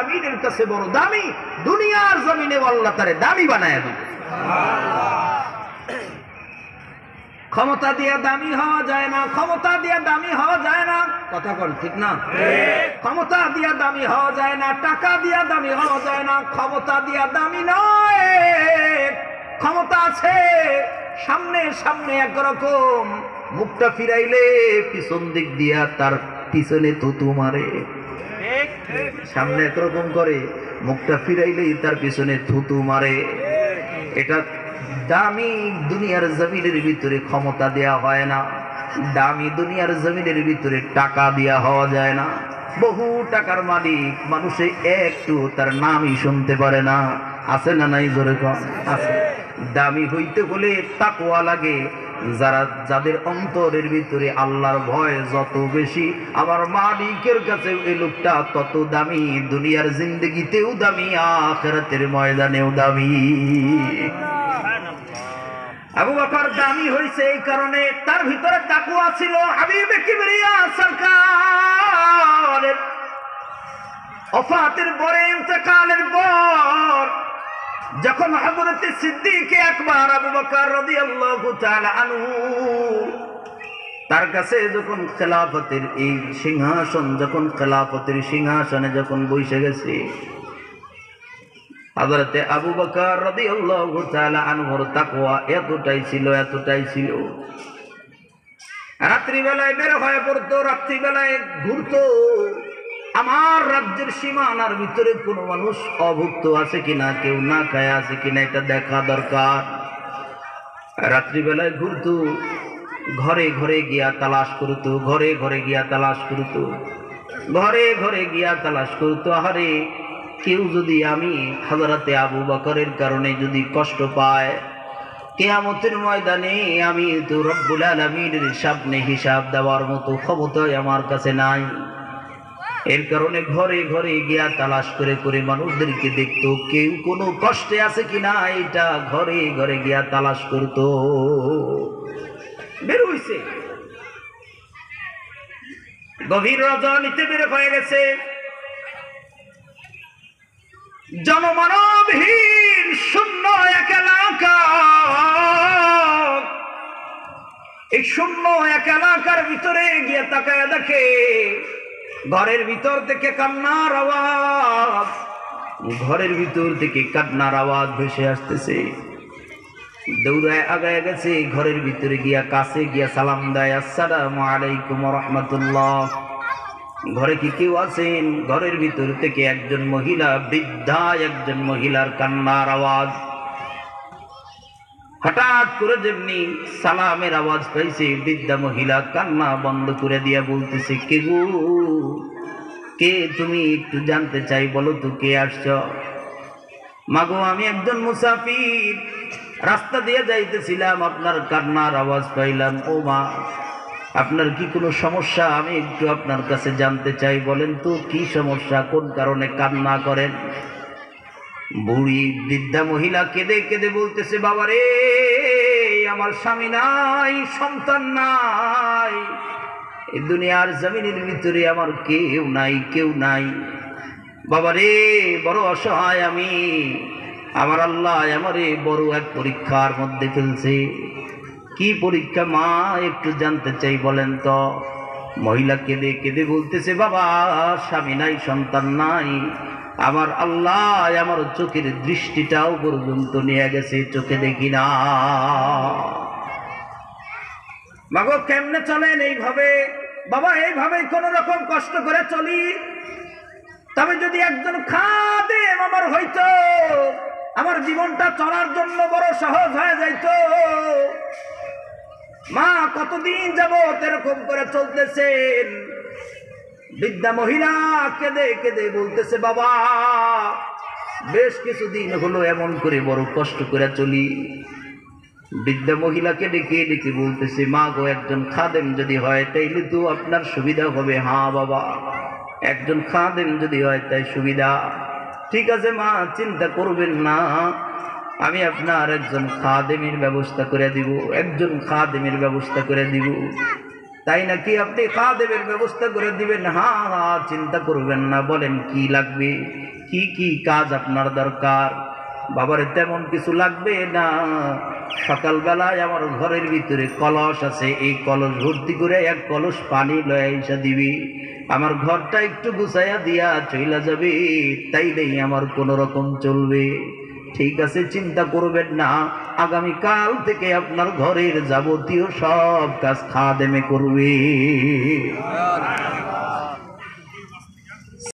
আলামিনের কাছে বড় দামি, দুনিয়ার জমিনে আল্লাহ তারে দামি বানায় দিবে। ক্ষমতা দিয়ে দামি হওয়া যায় না, ক্ষমতা দিয়ে দামি হওয়া যায় না, কথা বল ঠিক না? ক্ষমতা দিয়ে দামি হওয়া যায় না, টাকা দিয়ে দামি হওয়া যায় না, ক্ষমতা দিয়ে দামি নয়। ক্ষমতা আছে সামনে সামনে একরকম, মুখটা ফিরাইলে পিছন দিক দিয়া তার পিছনে থুতু মারে। সামনে একরকম করে, মুখটা ফিরাইলেই তার পিছনে থুতু মারে। এটা দামি দুনিয়ার জমিনের ভিতরে ক্ষমতা দেয়া হয় না, দামি দুনিয়ার জমিনের ভিতরে টাকা দেয়া হওয়া যায় না। বহু টাকার মালিক মানুষে একটু তার নামই শুনতে পারে না, আছে না নাই? জোরে কম আছে। দামি হইতে হলে তাকওয়া লাগে। যাদের অন্তরের ভিতরে আল্লাহর ভয় যত বেশি, আমার মালিকের কাছে এই লোকটা তত দামি, দুনিয়ার জিন্দগিতেও দামি, আখিরাতের ময়দানেও দামি। আবু বকর দামি হইছে এই কারণে তার ভিতরে তাকওয়া ছিল। হাবিবে কিবরিয়া সরকারের ওফাতের পরে, ইন্তেকালের পর, যখন হযরত সিদ্দিক আকবর আবু বকর রাদিয়াল্লাহু তাআলা আনহু তার কাছে যখন খেলাফতের এই সিংহাসন, যখন খেলাফতের সিংহাসনে যখন বসে গেছে, হযরত আবু বকর রাদিয়াল্লাহু তাআলা আনহুর তাকওয়া এতটাই ছিল, এতটাই ছিল, রাত্রি বেলায় বের হয়ে পড়তো, রাত্রি বেলায় ঘুরতো। আমার রাজ্যের সীমানার ভিতরে কোনো মানুষ অভুক্ত আছে কিনা, কেউ না খায় আছে কিনা, এটা দেখা দরকার। রাত্রিবেলায় ঘুরতো, ঘরে ঘরে গিয়া তালাশ করতো, ঘরে ঘরে গিয়া তালাশ করতো, ঘরে ঘরে গিয়া তালাশ করতো। আরে কেউ যদি আমি হযরতে আবু বকরের কারণে যদি কষ্ট পায়, কিয়ামতের ময়দানে আমি তো রব্বুল আলামিনের সামনে হিসাব দেওয়ার মতো ক্ষমতা আমার কাছে নাই। এর কারণে ঘরে ঘরে গিয়া তালাশ করে করে মানুষদেরকে দেখতো, কেউ কোনো কষ্টে আছে কিনা, এটা ঘরে ঘরে গিয়া তালাশ করতো। বের হইছে, গভীর রজনীতে বের হয়ে গেছে, জনমানবহীন শূন্য এক এলাকা। এই শূন্য এক এলাকার ভিতরে গিয়ে তাকায় দেখে ঘরের ভিতর থেকে কান্নার আওয়াজ, ঘরের ভিতর থেকে কান্নার আওয়াজ ভেসে আসতেছে। দৌড়ায় আগায় গেছে, ঘরের ভিতরে গিয়া কাছে গিয়া সালাম দেয়, আসসালামু আলাইকুম ওয়া রাহমাতুল্লাহ। ঘরে কি কেউ আছেন? ঘরের ভিতর থেকে একজন মহিলা, বৃদ্ধা একজন মহিলার কান্নার আওয়াজ। হঠাৎ করে যেমনি সালামের আওয়াজ পাইছে, বৃদ্ধা মহিলা কান্না বন্ধ করে দিয়া বলতেছে, কে গো, কে তুমি? একটু জানতে চাই, বলো তো কে আসছ? মাগো, আমি একজন মুসাফির, রাস্তা দিয়ে যাইতেছিলাম, আপনার কান্নার আওয়াজ পাইলাম। ও মা, আপনার কি কোনো সমস্যা? আমি একটু আপনার কাছে জানতে চাই, বলেন তো কি সমস্যা, কোন কারণে কান্না করেন? বুড়ি বৃদ্ধা মহিলা কেঁদে কেঁদে বলতেছে, বাবা রে, আমার স্বামী নাই, সন্তান নাই, এই দুনিয়ার জমিনের ভিতরে আমার কেউ নাই, কেউ নাই। বাবা রে, বড় অসহায় আমি, আমার আল্লাহ আমারে বড় এক পরীক্ষার মধ্যে ফেলছে। কি পরীক্ষা মা, একটু জানতে চাই, বলেন তো। মহিলা কেঁদে কেঁদে বলতেছে, বাবা, স্বামী নাই, সন্তান নাই, আমার আল্লাহ আমার চোখের দৃষ্টিটাও পর্যন্ত নিয়ে গেছে, চোখে দেখি না। মাগো, কেমনে চলেন এইভাবে? বাবা, এইভাবে কোন রকম কষ্ট করে চলি, তবে যদি একজন খাদেম আমার হইতো, আমার জীবনটা চলার জন্য বড় সহজ হয়ে যাইত। মা কতদিন যাবত এরকম করে চলতেছেন? বৃদ্ধা মহিলা কেঁদে কেঁদে বলতেছে, বাবা, বেশ কিছুদিন হলো এমন করে বড় কষ্ট করে চলি। বৃদ্ধা মহিলাকে ডেকে ডেকে বলতেছে, মা গো, একজন খাদেম যদি হয় তাইলে তো আপনার সুবিধা হবে। হ্যাঁ বাবা, একজন খাদেম যদি হয় তাই সুবিধা। ঠিক আছে মা, চিন্তা করবেন না, আমি আপনার একজন খাদেমের ব্যবস্থা করে দিব, একজন খাদেমের ব্যবস্থা করে দিব। তাই নাকি আপনি খাদেমের ব্যবস্থা করে দিবেন? হ্যাঁ হ্যাঁ, চিন্তা করবেন না, বলেন কি লাগবে, কি কি কাজ আপনার দরকার? বাবারে তেমন কিছু লাগবে না, সকালবেলায় আমার ঘরের ভিতরে কলস আছে, এই কলস ভর্তি করে এক কলস পানি লয়ে এসে দিবি, আমার ঘরটা একটু গুছাইয়া দিয়া চইলা যাবে, তাইলেই আমার কোনো রকম চলবে। ঠিক আছে, চিন্তা করবেন না, আগামী কাল থেকে আপনার ঘরের যাবতীয় সব কাজ খাদেমে করবে।